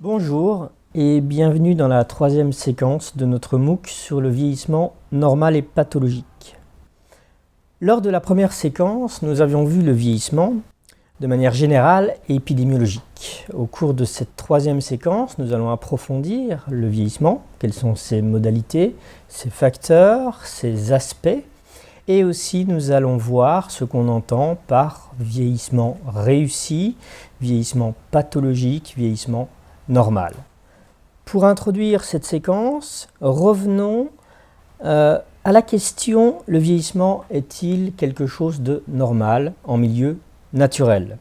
Bonjour et bienvenue dans la troisième séquence de notre MOOC sur le vieillissement normal et pathologique. Lors de la première séquence, nous avions vu le vieillissement de manière générale et épidémiologique. Au cours de cette troisième séquence, nous allons approfondir le vieillissement, quelles sont ses modalités, ses facteurs, ses aspects, et aussi nous allons voir ce qu'on entend par vieillissement réussi, vieillissement pathologique, vieillissement normal. Pour introduire cette séquence, revenons à la question: le vieillissement est-il quelque chose de normal en milieu naturel?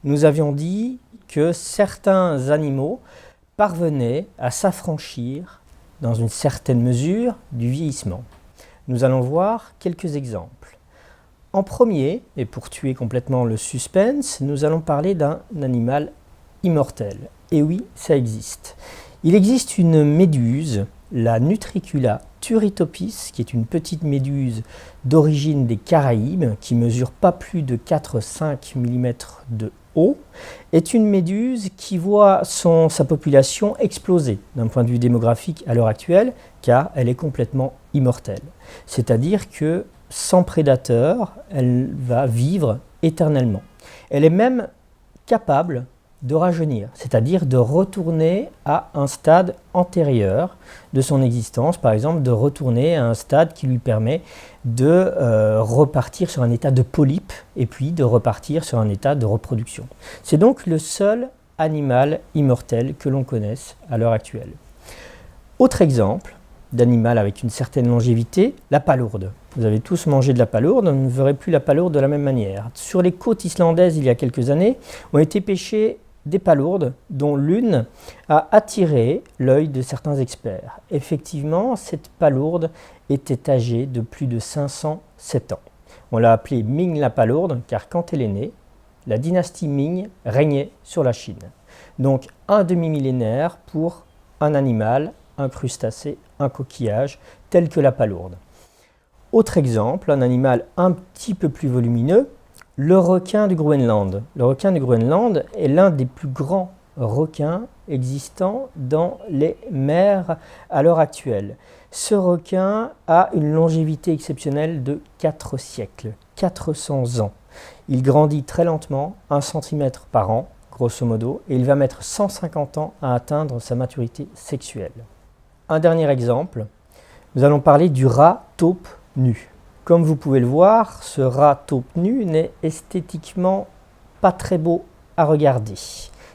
Nous avions dit que certains animaux parvenaient à s'affranchir, dans une certaine mesure, du vieillissement. Nous allons voir quelques exemples. En premier, et pour tuer complètement le suspense, nous allons parler d'un animal immortel. Et oui, ça existe. Il existe une méduse, la Nutricula turritopis, qui est une petite méduse d'origine des Caraïbes, qui mesure pas plus de 4-5 mm de haut, est une méduse qui voit sa population exploser d'un point de vue démographique à l'heure actuelle, car elle est complètement immortelle. C'est-à-dire que sans prédateur, elle va vivre éternellement. Elle est même capable de rajeunir, c'est-à-dire de retourner à un stade antérieur de son existence, par exemple de retourner à un stade qui lui permet de repartir sur un état de polype et puis de repartir sur un état de reproduction. C'est donc le seul animal immortel que l'on connaisse à l'heure actuelle. Autre exemple d'animal avec une certaine longévité, la palourde. Vous avez tous mangé de la palourde, on ne verrez plus la palourde de la même manière. Sur les côtes islandaises, il y a quelques années, ont été pêchées des palourdes dont l'une a attiré l'œil de certains experts. Effectivement, cette palourde était âgée de plus de 507 ans. On l'a appelée Ming la palourde car quand elle est née, la dynastie Ming régnait sur la Chine. Donc un demi-millénaire pour un animal, un crustacé, un coquillage tel que la palourde. Autre exemple, un animal un petit peu plus volumineux, le requin du Groenland. Le requin du Groenland est l'un des plus grands requins existants dans les mers à l'heure actuelle. Ce requin a une longévité exceptionnelle de 4 siècles, 400 ans. Il grandit très lentement, 1 cm par an, grosso modo, et il va mettre 150 ans à atteindre sa maturité sexuelle. Un dernier exemple, nous allons parler du rat taupe nu. Comme vous pouvez le voir, ce rat taupe nu n'est esthétiquement pas très beau à regarder.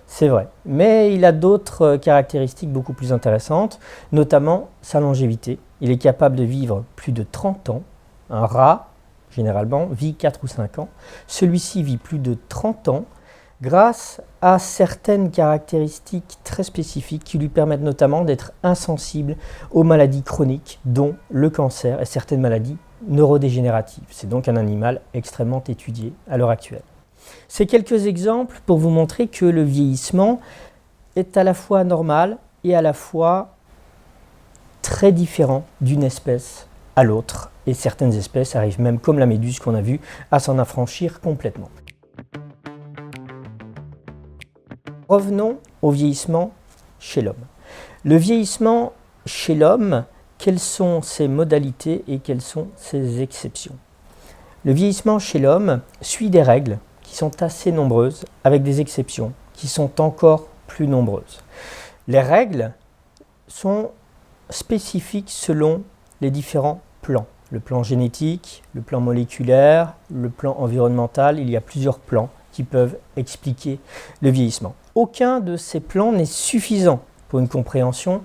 C'est vrai, mais il a d'autres caractéristiques beaucoup plus intéressantes, notamment sa longévité. Il est capable de vivre plus de 30 ans. Un rat, généralement, vit 4 ou 5 ans. Celui-ci vit plus de 30 ans grâce à certaines caractéristiques très spécifiques qui lui permettent notamment d'être insensible aux maladies chroniques, dont le cancer et certaines maladies neurodégénératives. C'est donc un animal extrêmement étudié à l'heure actuelle. Ces quelques exemples pour vous montrer que le vieillissement est à la fois normal et à la fois très différent d'une espèce à l'autre. Et certaines espèces arrivent même, comme la méduse qu'on a vue, à s'en affranchir complètement. Revenons au vieillissement chez l'homme. Le vieillissement chez l'homme, quelles sont ses modalités et quelles sont ses exceptions? Le vieillissement chez l'homme suit des règles qui sont assez nombreuses, avec des exceptions qui sont encore plus nombreuses. Les règles sont spécifiques selon les différents plans. Le plan génétique, le plan moléculaire, le plan environnemental, il y a plusieurs plans qui peuvent expliquer le vieillissement. Aucun de ces plans n'est suffisant pour une compréhension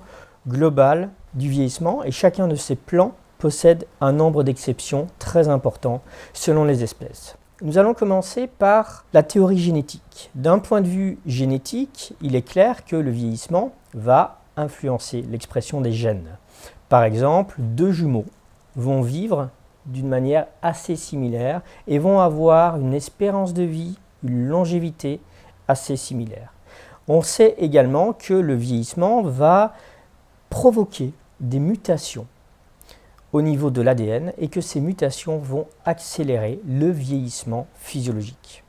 globale du vieillissement et chacun de ces plans possède un nombre d'exceptions très important selon les espèces. Nous allons commencer par la théorie génétique. D'un point de vue génétique, il est clair que le vieillissement va influencer l'expression des gènes. Par exemple, deux jumeaux vont vivre d'une manière assez similaire et vont avoir une espérance de vie, une longévité assez similaire. On sait également que le vieillissement va provoquer des mutations au niveau de l'ADN et que ces mutations vont accélérer le vieillissement physiologique.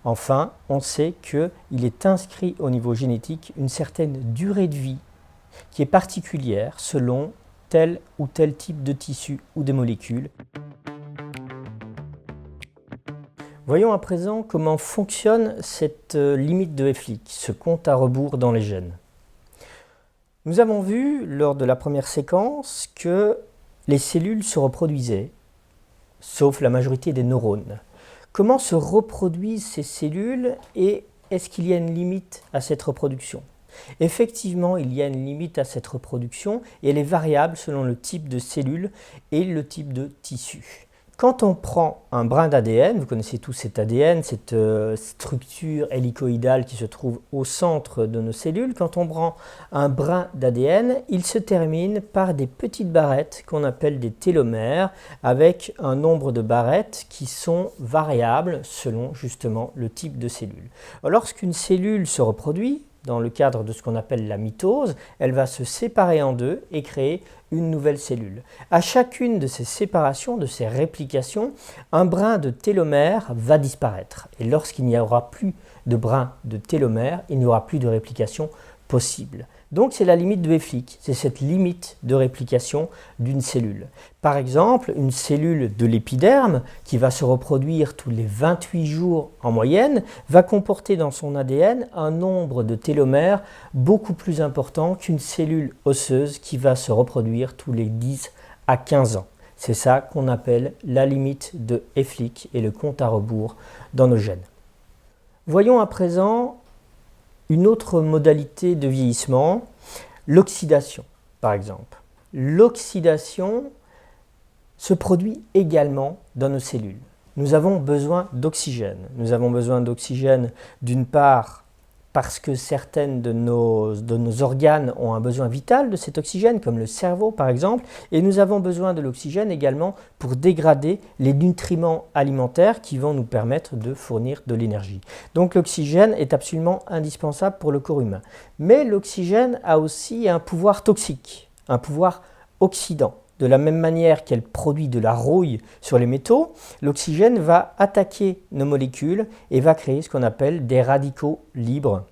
Enfin, on sait qu'il est inscrit au niveau génétique une certaine durée de vie qui est particulière selon tel ou tel type de tissu ou de molécules. Voyons à présent comment fonctionne cette limite de Hayflick, ce compte à rebours dans les gènes. Nous avons vu lors de la première séquence que les cellules se reproduisaient, sauf la majorité des neurones. Comment se reproduisent ces cellules et est-ce qu'il y a une limite à cette reproduction? Effectivement, il y a une limite à cette reproduction et elle est variable selon le type de cellule et le type de tissu. Quand on prend un brin d'ADN, vous connaissez tous cet ADN, cette structure hélicoïdale qui se trouve au centre de nos cellules, quand on prend un brin d'ADN, il se termine par des petites barrettes qu'on appelle des télomères, avec un nombre de barrettes qui sont variables selon justement le type de cellule. Lorsqu'une cellule se reproduit, dans le cadre de ce qu'on appelle la mitose, elle va se séparer en deux et créer une nouvelle cellule. À chacune de ces séparations, de ces réplications, un brin de télomère va disparaître. Et lorsqu'il n'y aura plus de brin de télomère, il n'y aura plus de réplication possible. Donc c'est la limite de Hayflick, c'est cette limite de réplication d'une cellule. Par exemple, une cellule de l'épiderme qui va se reproduire tous les 28 jours en moyenne va comporter dans son ADN un nombre de télomères beaucoup plus important qu'une cellule osseuse qui va se reproduire tous les 10 à 15 ans. C'est ça qu'on appelle la limite de Hayflick et le compte à rebours dans nos gènes. Voyons à présent une autre modalité de vieillissement, l'oxydation par exemple. L'oxydation se produit également dans nos cellules. Nous avons besoin d'oxygène. Nous avons besoin d'oxygène d'une part parce que certaines de nos organes ont un besoin vital de cet oxygène, comme le cerveau par exemple, et nous avons besoin de l'oxygène également pour dégrader les nutriments alimentaires qui vont nous permettre de fournir de l'énergie. Donc l'oxygène est absolument indispensable pour le corps humain. Mais l'oxygène a aussi un pouvoir toxique, un pouvoir oxydant. De la même manière qu'elle produit de la rouille sur les métaux, l'oxygène va attaquer nos molécules et va créer ce qu'on appelle des radicaux libres,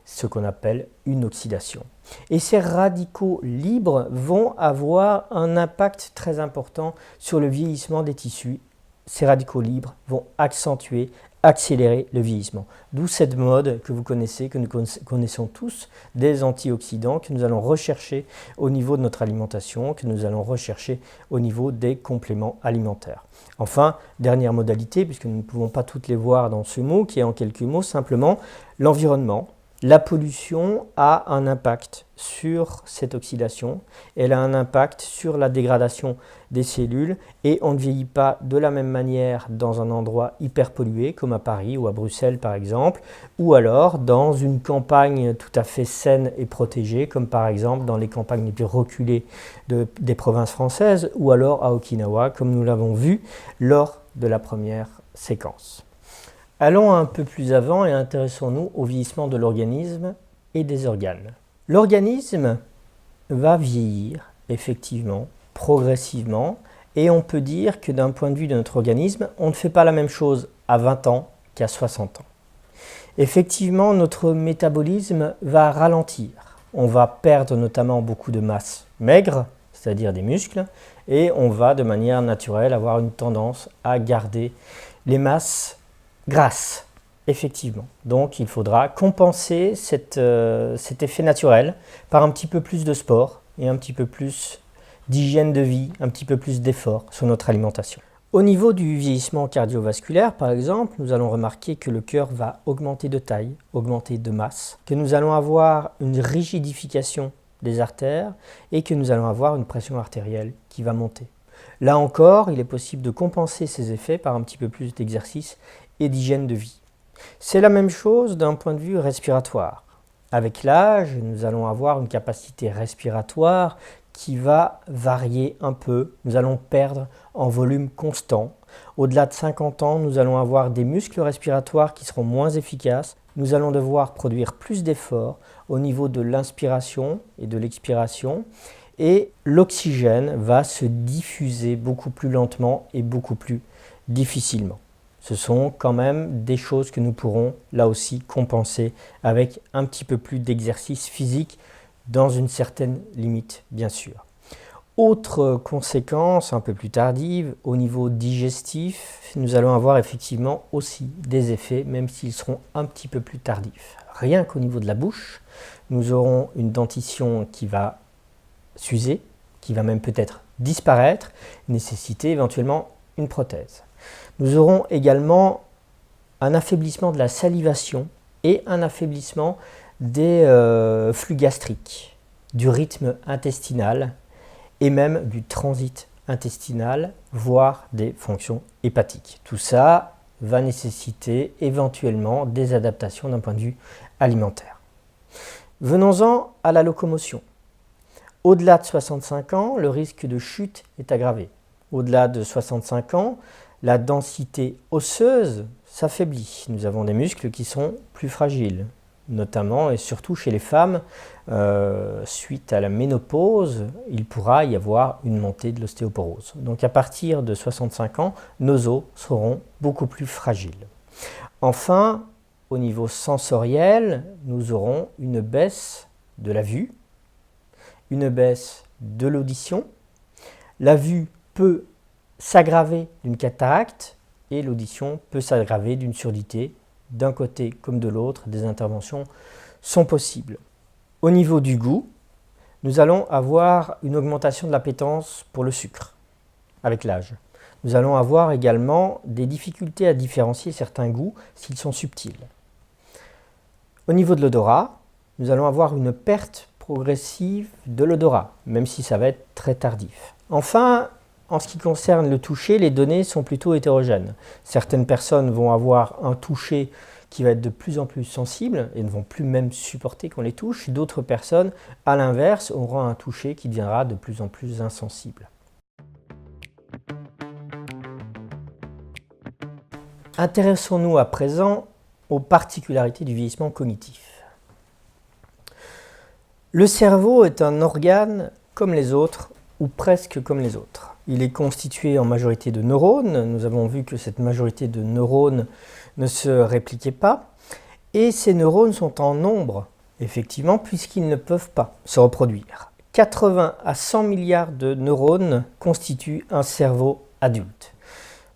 ce qu'on appelle une oxydation. Et ces radicaux libres vont avoir un impact très important sur le vieillissement des tissus. Ces radicaux libres vont accélérer le vieillissement. D'où cette mode que vous connaissez, que nous connaissons tous, des antioxydants que nous allons rechercher au niveau de notre alimentation, que nous allons rechercher au niveau des compléments alimentaires. Enfin, dernière modalité, puisque nous ne pouvons pas toutes les voir dans ce mot, qui est en quelques mots simplement l'environnement. La pollution a un impact sur cette oxydation, elle a un impact sur la dégradation des cellules et on ne vieillit pas de la même manière dans un endroit hyper pollué comme à Paris ou à Bruxelles par exemple, ou alors dans une campagne tout à fait saine et protégée comme par exemple dans les campagnes les plus reculées des provinces françaises ou alors à Okinawa comme nous l'avons vu lors de la première séquence. Allons un peu plus avant et intéressons-nous au vieillissement de l'organisme et des organes. L'organisme va vieillir, effectivement, progressivement, et on peut dire que d'un point de vue de notre organisme, on ne fait pas la même chose à 20 ans qu'à 60 ans. Effectivement, notre métabolisme va ralentir. On va perdre notamment beaucoup de masse maigre, c'est-à-dire des muscles, et on va de manière naturelle avoir une tendance à garder les masses grasses, effectivement. Donc il faudra compenser cet effet naturel par un petit peu plus de sport et un petit peu plus d'hygiène de vie, un petit peu plus d'effort sur notre alimentation. Au niveau du vieillissement cardiovasculaire, par exemple, nous allons remarquer que le cœur va augmenter de taille, augmenter de masse, que nous allons avoir une rigidification des artères et que nous allons avoir une pression artérielle qui va monter. Là encore, il est possible de compenser ces effets par un petit peu plus d'exercice et d'hygiène de vie. C'est la même chose d'un point de vue respiratoire. Avec l'âge, nous allons avoir une capacité respiratoire qui va varier un peu. Nous allons perdre en volume constant. Au-delà de 50 ans, nous allons avoir des muscles respiratoires qui seront moins efficaces. Nous allons devoir produire plus d'efforts au niveau de l'inspiration et de l'expiration. Et l'oxygène va se diffuser beaucoup plus lentement et beaucoup plus difficilement. Ce sont quand même des choses que nous pourrons là aussi compenser avec un petit peu plus d'exercice physique dans une certaine limite, bien sûr. Autre conséquence un peu plus tardive, au niveau digestif, nous allons avoir effectivement aussi des effets, même s'ils seront un petit peu plus tardifs. Rien qu'au niveau de la bouche, nous aurons une dentition qui va s'user, qui va même peut-être disparaître, nécessiter éventuellement une prothèse. Nous aurons également un affaiblissement de la salivation et un affaiblissement des flux gastriques, du rythme intestinal et même du transit intestinal, voire des fonctions hépatiques. Tout ça va nécessiter éventuellement des adaptations d'un point de vue alimentaire. Venons-en à la locomotion. Au-delà de 65 ans, le risque de chute est aggravé. Au-delà de 65 ans, la densité osseuse s'affaiblit. Nous avons des muscles qui sont plus fragiles, notamment et surtout chez les femmes. Suite à la ménopause, il pourra y avoir une montée de l'ostéoporose. Donc à partir de 65 ans, nos os seront beaucoup plus fragiles. Enfin, au niveau sensoriel, nous aurons une baisse de la vue, une baisse de l'audition. La vue peut s'aggraver d'une cataracte et l'audition peut s'aggraver d'une surdité. D'un côté comme de l'autre, des interventions sont possibles. Au niveau du goût, nous allons avoir une augmentation de l'appétence pour le sucre avec l'âge. Nous allons avoir également des difficultés à différencier certains goûts s'ils sont subtils. Au niveau de l'odorat, nous allons avoir une perte progressive de l'odorat, même si ça va être très tardif. Enfin, en ce qui concerne le toucher, les données sont plutôt hétérogènes. Certaines personnes vont avoir un toucher qui va être de plus en plus sensible et ne vont plus même supporter qu'on les touche. D'autres personnes, à l'inverse, auront un toucher qui deviendra de plus en plus insensible. Intéressons-nous à présent aux particularités du vieillissement cognitif. Le cerveau est un organe comme les autres, ou presque comme les autres. Il est constitué en majorité de neurones. Nous avons vu que cette majorité de neurones ne se répliquait pas. Et ces neurones sont en nombre, effectivement, puisqu'ils ne peuvent pas se reproduire. 80 à 100 milliards de neurones constituent un cerveau adulte.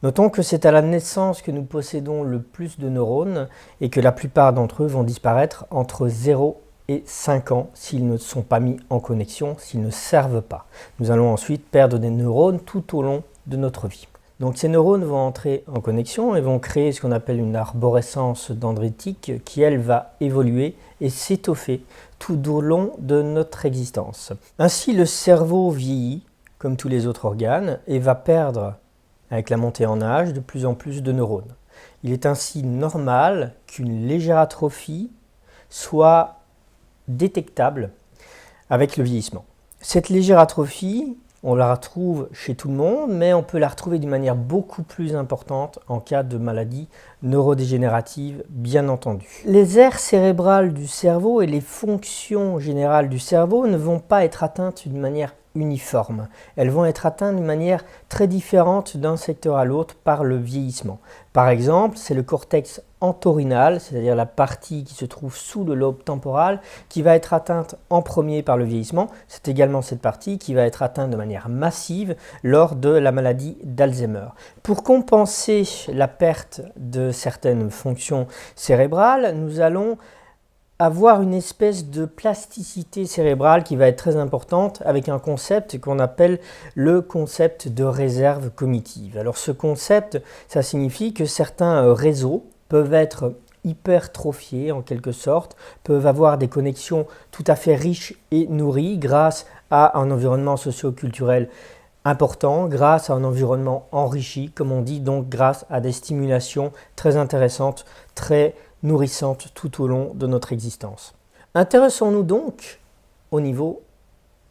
Notons que c'est à la naissance que nous possédons le plus de neurones et que la plupart d'entre eux vont disparaître entre 0 et 5 ans s'ils ne sont pas mis en connexion, s'ils ne servent pas. Nous allons ensuite perdre des neurones tout au long de notre vie. Donc ces neurones vont entrer en connexion et vont créer ce qu'on appelle une arborescence dendritique qui, elle, va évoluer et s'étoffer tout au long de notre existence. Ainsi, le cerveau vieillit comme tous les autres organes et va perdre, avec la montée en âge, de plus en plus de neurones. Il est ainsi normal qu'une légère atrophie soit détectable avec le vieillissement. Cette légère atrophie, on la retrouve chez tout le monde, mais on peut la retrouver d'une manière beaucoup plus importante en cas de maladie neurodégénérative, bien entendu. Les aires cérébrales du cerveau et les fonctions générales du cerveau ne vont pas être atteintes d'une manière uniforme. Elles vont être atteintes d'une manière très différente d'un secteur à l'autre par le vieillissement. Par exemple, c'est le cortex entorhinal, c'est-à-dire la partie qui se trouve sous le lobe temporal, qui va être atteinte en premier par le vieillissement. C'est également cette partie qui va être atteinte de manière massive lors de la maladie d'Alzheimer. Pour compenser la perte de certaines fonctions cérébrales, nous allons avoir une espèce de plasticité cérébrale qui va être très importante avec un concept qu'on appelle le concept de réserve cognitive. Alors ce concept, ça signifie que certains réseaux peuvent être hypertrophiés en quelque sorte, peuvent avoir des connexions tout à fait riches et nourries grâce à un environnement socio-culturel important, grâce à un environnement enrichi, comme on dit, donc grâce à des stimulations très intéressantes, très nourrissantes tout au long de notre existence. Intéressons-nous donc au niveau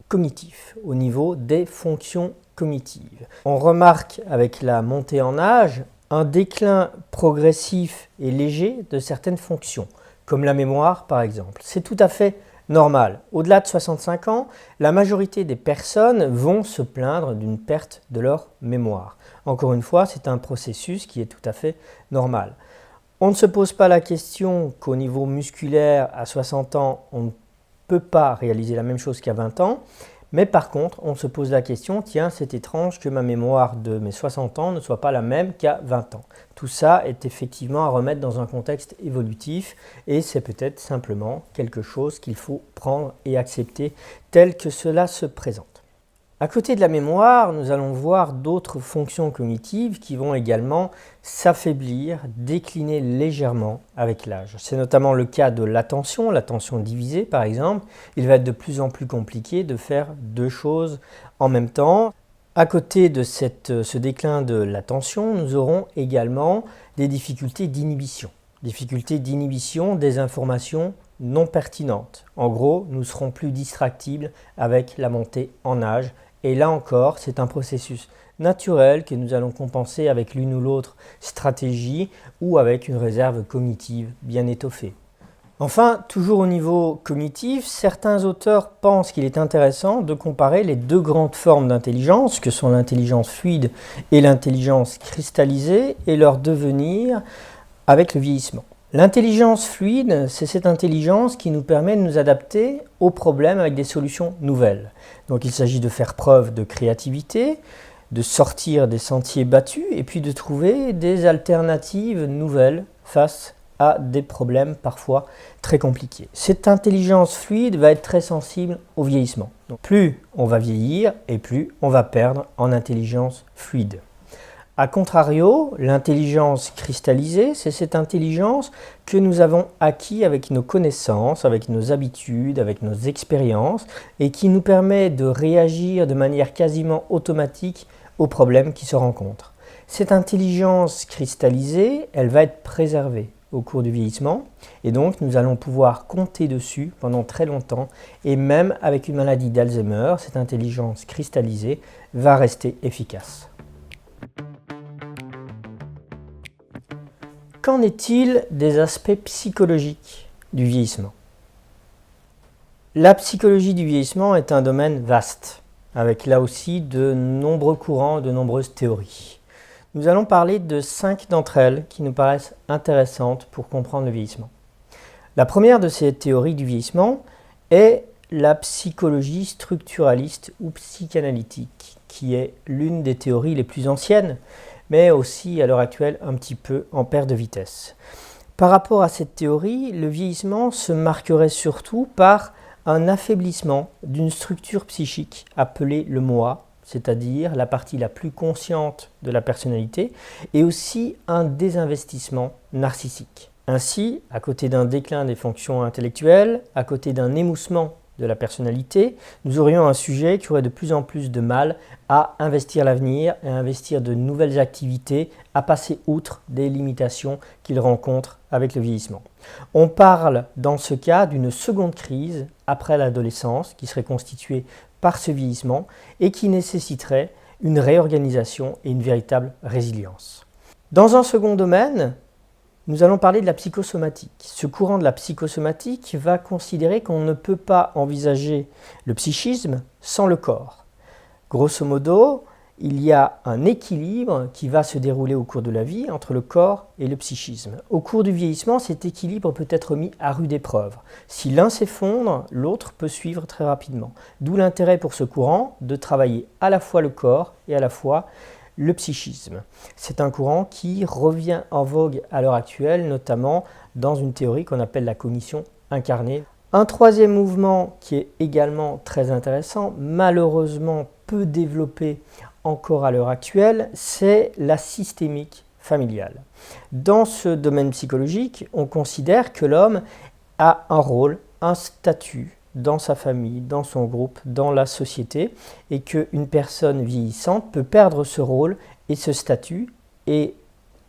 cognitif, au niveau des fonctions cognitives. On remarque avec la montée en âge un déclin progressif et léger de certaines fonctions, comme la mémoire par exemple. C'est tout à fait normal. Au-delà de 65 ans, la majorité des personnes vont se plaindre d'une perte de leur mémoire. Encore une fois, c'est un processus qui est tout à fait normal. On ne se pose pas la question qu'au niveau musculaire, à 60 ans, on ne peut pas réaliser la même chose qu'à 20 ans. Mais par contre, on se pose la question, tiens, c'est étrange que ma mémoire de mes 60 ans ne soit pas la même qu'à 20 ans. Tout ça est effectivement à remettre dans un contexte évolutif et c'est peut-être simplement quelque chose qu'il faut prendre et accepter tel que cela se présente. À côté de la mémoire, nous allons voir d'autres fonctions cognitives qui vont également s'affaiblir, décliner légèrement avec l'âge. C'est notamment le cas de l'attention divisée par exemple. Il va être de plus en plus compliqué de faire deux choses en même temps. À côté de ce déclin de l'attention, nous aurons également des difficultés d'inhibition. Difficultés d'inhibition des informations non pertinentes. En gros, nous serons plus distractibles avec la montée en âge. Et là encore, c'est un processus naturel que nous allons compenser avec l'une ou l'autre stratégie ou avec une réserve cognitive bien étoffée. Enfin, toujours au niveau cognitif, certains auteurs pensent qu'il est intéressant de comparer les deux grandes formes d'intelligence, que sont l'intelligence fluide et l'intelligence cristallisée, et leur devenir avec le vieillissement. L'intelligence fluide, c'est cette intelligence qui nous permet de nous adapter aux problèmes avec des solutions nouvelles. Donc il s'agit de faire preuve de créativité, de sortir des sentiers battus et puis de trouver des alternatives nouvelles face à des problèmes parfois très compliqués. Cette intelligence fluide va être très sensible au vieillissement. Donc plus on va vieillir et plus on va perdre en intelligence fluide. A contrario, l'intelligence cristallisée, c'est cette intelligence que nous avons acquis avec nos connaissances, avec nos habitudes, avec nos expériences et qui nous permet de réagir de manière quasiment automatique aux problèmes qui se rencontrent. Cette intelligence cristallisée, elle va être préservée au cours du vieillissement et donc nous allons pouvoir compter dessus pendant très longtemps et même avec une maladie d'Alzheimer, cette intelligence cristallisée va rester efficace. Qu'en est-il des aspects psychologiques du vieillissement? La psychologie du vieillissement est un domaine vaste, avec là aussi de nombreux courants, de nombreuses théories. Nous allons parler de 5 d'entre elles qui nous paraissent intéressantes pour comprendre le vieillissement. La première de ces théories du vieillissement est la psychologie structuraliste ou psychanalytique, qui est l'une des théories les plus anciennes, mais aussi à l'heure actuelle un petit peu en perte de vitesse. Par rapport à cette théorie, le vieillissement se marquerait surtout par un affaiblissement d'une structure psychique appelée le moi, c'est-à-dire la partie la plus consciente de la personnalité, et aussi un désinvestissement narcissique. Ainsi, à côté d'un déclin des fonctions intellectuelles, à côté d'un émoussement de la personnalité, nous aurions un sujet qui aurait de plus en plus de mal à investir l'avenir, à investir de nouvelles activités, à passer outre des limitations qu'il rencontre avec le vieillissement. On parle dans ce cas d'une seconde crise après l'adolescence qui serait constituée par ce vieillissement et qui nécessiterait une réorganisation et une véritable résilience. Dans un second domaine, nous allons parler de la psychosomatique. Ce courant de la psychosomatique va considérer qu'on ne peut pas envisager le psychisme sans le corps. Grosso modo, il y a un équilibre qui va se dérouler au cours de la vie entre le corps et le psychisme. Au cours du vieillissement, cet équilibre peut être mis à rude épreuve. Si l'un s'effondre, l'autre peut suivre très rapidement. D'où l'intérêt pour ce courant de travailler à la fois le corps et à la fois le psychisme. C'est un courant qui revient en vogue à l'heure actuelle, notamment dans une théorie qu'on appelle la cognition incarnée. Un troisième mouvement qui est également très intéressant, malheureusement peu développé encore à l'heure actuelle, c'est la systémique familiale. Dans ce domaine psychologique, on considère que l'homme a un rôle, un statut dans sa famille, dans son groupe, dans la société, et qu'une personne vieillissante peut perdre ce rôle et ce statut, et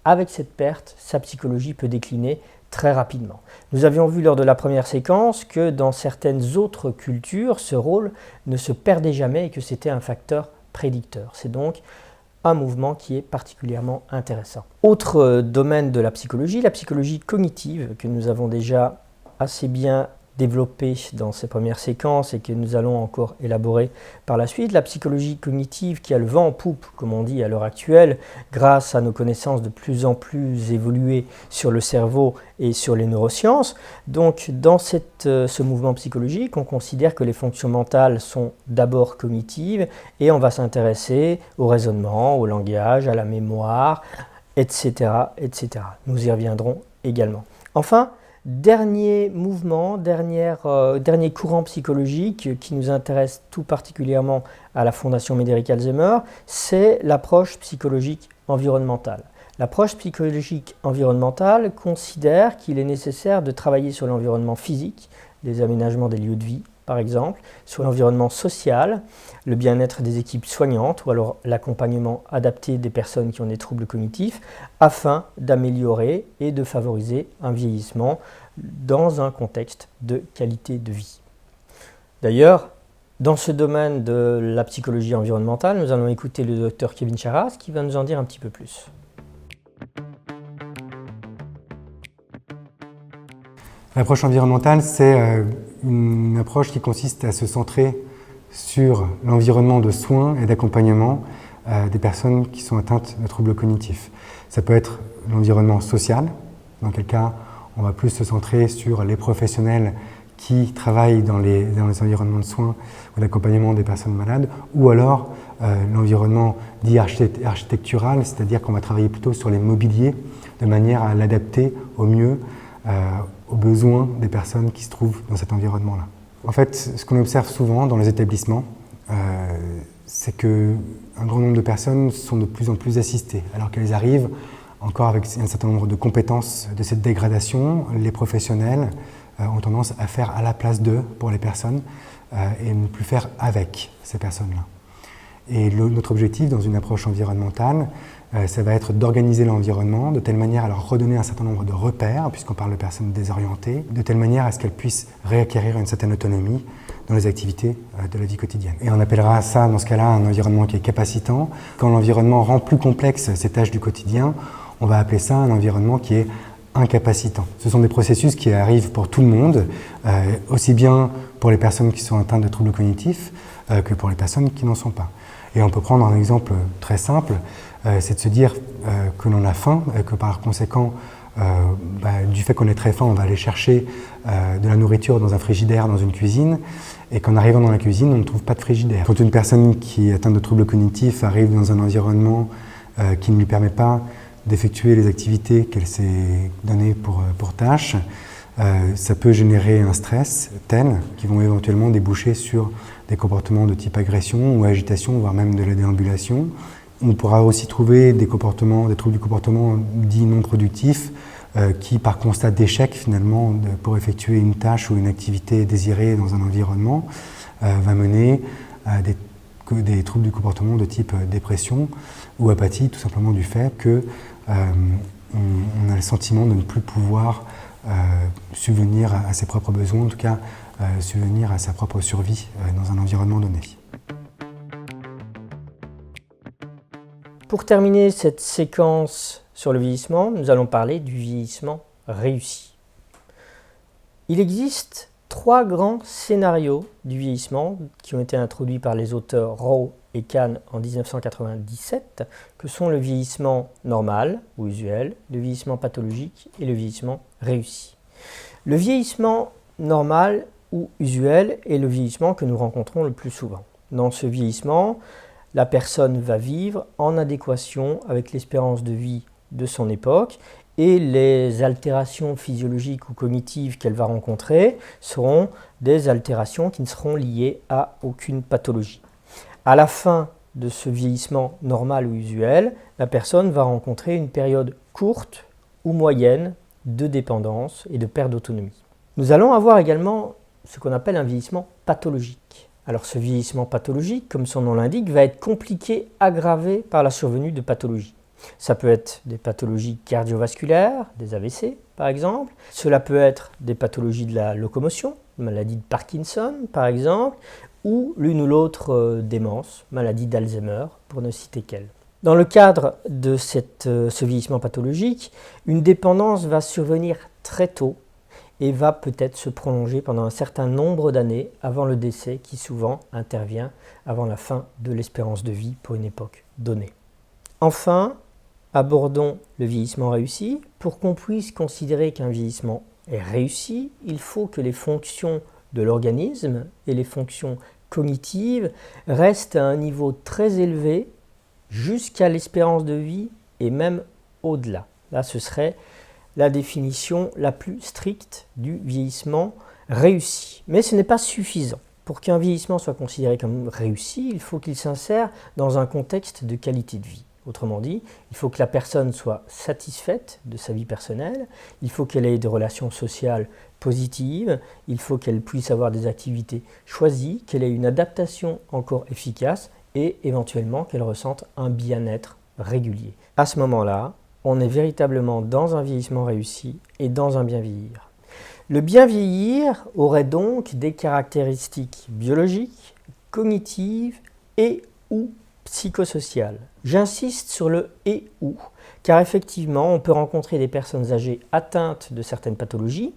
avec cette perte, sa psychologie peut décliner très rapidement. Nous avions vu lors de la première séquence que dans certaines autres cultures, ce rôle ne se perdait jamais et que c'était un facteur prédicteur. C'est donc un mouvement qui est particulièrement intéressant. Autre domaine de la psychologie cognitive, que nous avons déjà assez bien développé dans ces premières séquences et que nous allons encore élaborer par la suite. La psychologie cognitive qui a le vent en poupe, comme on dit à l'heure actuelle, grâce à nos connaissances de plus en plus évoluées sur le cerveau et sur les neurosciences. Donc dans ce mouvement psychologique, on considère que les fonctions mentales sont d'abord cognitives et on va s'intéresser au raisonnement, au langage, à la mémoire, etc., etc. Nous y reviendrons également. Enfin, dernier mouvement, dernier courant psychologique qui nous intéresse tout particulièrement à la Fondation Médéric Alzheimer, c'est l'approche psychologique environnementale. L'approche psychologique environnementale considère qu'il est nécessaire de travailler sur l'environnement physique, les aménagements des lieux de vie par exemple, sur l'environnement social, le bien-être des équipes soignantes ou alors l'accompagnement adapté des personnes qui ont des troubles cognitifs afin d'améliorer et de favoriser un vieillissement dans un contexte de qualité de vie. D'ailleurs, dans ce domaine de la psychologie environnementale, nous allons écouter le docteur Kevin Charras qui va nous en dire un petit peu plus. L'approche environnementale, c'est une approche qui consiste à se centrer sur l'environnement de soins et d'accompagnement des personnes qui sont atteintes de troubles cognitifs. Ça peut être l'environnement social, dans quel cas on va plus se centrer sur les professionnels qui travaillent dans les environnements de soins ou d'accompagnement des personnes malades, ou alors l'environnement dit architectural, c'est-à-dire qu'on va travailler plutôt sur les mobiliers de manière à l'adapter au mieux aux besoins des personnes qui se trouvent dans cet environnement-là. En fait, ce qu'on observe souvent dans les établissements, c'est qu'un grand nombre de personnes sont de plus en plus assistées, alors qu'elles arrivent encore avec un certain nombre de compétences de cette dégradation. Les professionnels ont tendance à faire à la place d'eux pour les personnes et ne plus faire avec ces personnes-là. Et notre objectif dans une approche environnementale, ça va être d'organiser l'environnement de telle manière à leur redonner un certain nombre de repères, puisqu'on parle de personnes désorientées, de telle manière à ce qu'elles puissent réacquérir une certaine autonomie dans les activités de la vie quotidienne. Et on appellera ça, dans ce cas-là, un environnement qui est capacitant. Quand l'environnement rend plus complexe ces tâches du quotidien, on va appeler ça un environnement qui est incapacitant. Ce sont des processus qui arrivent pour tout le monde, aussi bien pour les personnes qui sont atteintes de troubles cognitifs que pour les personnes qui n'en sont pas. Et on peut prendre un exemple très simple, c'est de se dire que l'on a faim et que par conséquent, du fait qu'on est très faim, on va aller chercher de la nourriture dans un frigidaire, dans une cuisine, et qu'en arrivant dans la cuisine, on ne trouve pas de frigidaire. Quand une personne qui est atteinte de troubles cognitifs arrive dans un environnement qui ne lui permet pas d'effectuer les activités qu'elle s'est données pour tâche, ça peut générer un stress tel qui vont éventuellement déboucher sur des comportements de type agression ou agitation, voire même de la déambulation. On pourra aussi trouver des troubles du comportement dits non productifs qui, par constat d'échec finalement, pour effectuer une tâche ou une activité désirée dans un environnement, va mener à des troubles du comportement de type dépression ou apathie, tout simplement du fait que on a le sentiment de ne plus pouvoir subvenir à ses propres besoins, en tout cas subvenir à sa propre survie dans un environnement donné. Pour terminer cette séquence sur le vieillissement, nous allons parler du vieillissement réussi. Il existe 3 grands scénarios du vieillissement qui ont été introduits par les auteurs Rowe et Kahn en 1997, que sont le vieillissement normal ou usuel, le vieillissement pathologique et le vieillissement réussi. Le vieillissement normal ou usuel est le vieillissement que nous rencontrons le plus souvent. Dans ce vieillissement, la personne va vivre en adéquation avec l'espérance de vie de son époque et les altérations physiologiques ou cognitives qu'elle va rencontrer seront des altérations qui ne seront liées à aucune pathologie. À la fin de ce vieillissement normal ou usuel, la personne va rencontrer une période courte ou moyenne de dépendance et de perte d'autonomie. Nous allons avoir également ce qu'on appelle un vieillissement pathologique. Alors ce vieillissement pathologique, comme son nom l'indique, va être compliqué, aggravé par la survenue de pathologies. Ça peut être des pathologies cardiovasculaires, des AVC par exemple. Cela peut être des pathologies de la locomotion, maladie de Parkinson par exemple, ou l'une ou l'autre démence, maladie d'Alzheimer, pour ne citer qu'elle. Dans le cadre de ce vieillissement pathologique, une dépendance va survenir très tôt et va peut-être se prolonger pendant un certain nombre d'années avant le décès qui souvent intervient avant la fin de l'espérance de vie pour une époque donnée. Enfin, abordons le vieillissement réussi. Pour qu'on puisse considérer qu'un vieillissement est réussi, il faut que les fonctions de l'organisme et les fonctions cognitives restent à un niveau très élevé jusqu'à l'espérance de vie et même au-delà. Là, ce serait la définition la plus stricte du vieillissement réussi. Mais ce n'est pas suffisant. Pour qu'un vieillissement soit considéré comme réussi, il faut qu'il s'insère dans un contexte de qualité de vie. Autrement dit, il faut que la personne soit satisfaite de sa vie personnelle, il faut qu'elle ait des relations sociales positives, il faut qu'elle puisse avoir des activités choisies, qu'elle ait une adaptation encore efficace et éventuellement qu'elle ressente un bien-être régulier. À ce moment-là, on est véritablement dans un vieillissement réussi et dans un bien vieillir. Le bien vieillir aurait donc des caractéristiques biologiques, cognitives et ou psychosociales. J'insiste sur le « et ou », car effectivement, on peut rencontrer des personnes âgées atteintes de certaines pathologies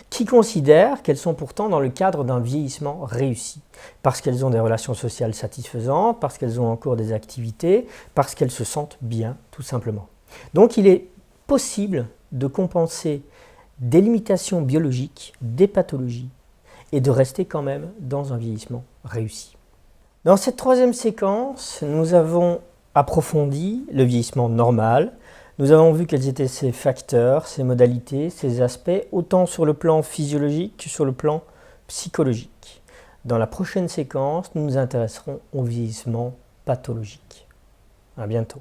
qui considèrent qu'elles sont pourtant dans le cadre d'un vieillissement réussi, parce qu'elles ont des relations sociales satisfaisantes, parce qu'elles ont encore des activités, parce qu'elles se sentent bien, tout simplement. Donc il est possible de compenser des limitations biologiques, des pathologies, et de rester quand même dans un vieillissement réussi. Dans cette troisième séquence, nous avons approfondi le vieillissement normal. Nous avons vu quels étaient ses facteurs, ses modalités, ses aspects, autant sur le plan physiologique que sur le plan psychologique. Dans la prochaine séquence, nous nous intéresserons au vieillissement pathologique. À bientôt.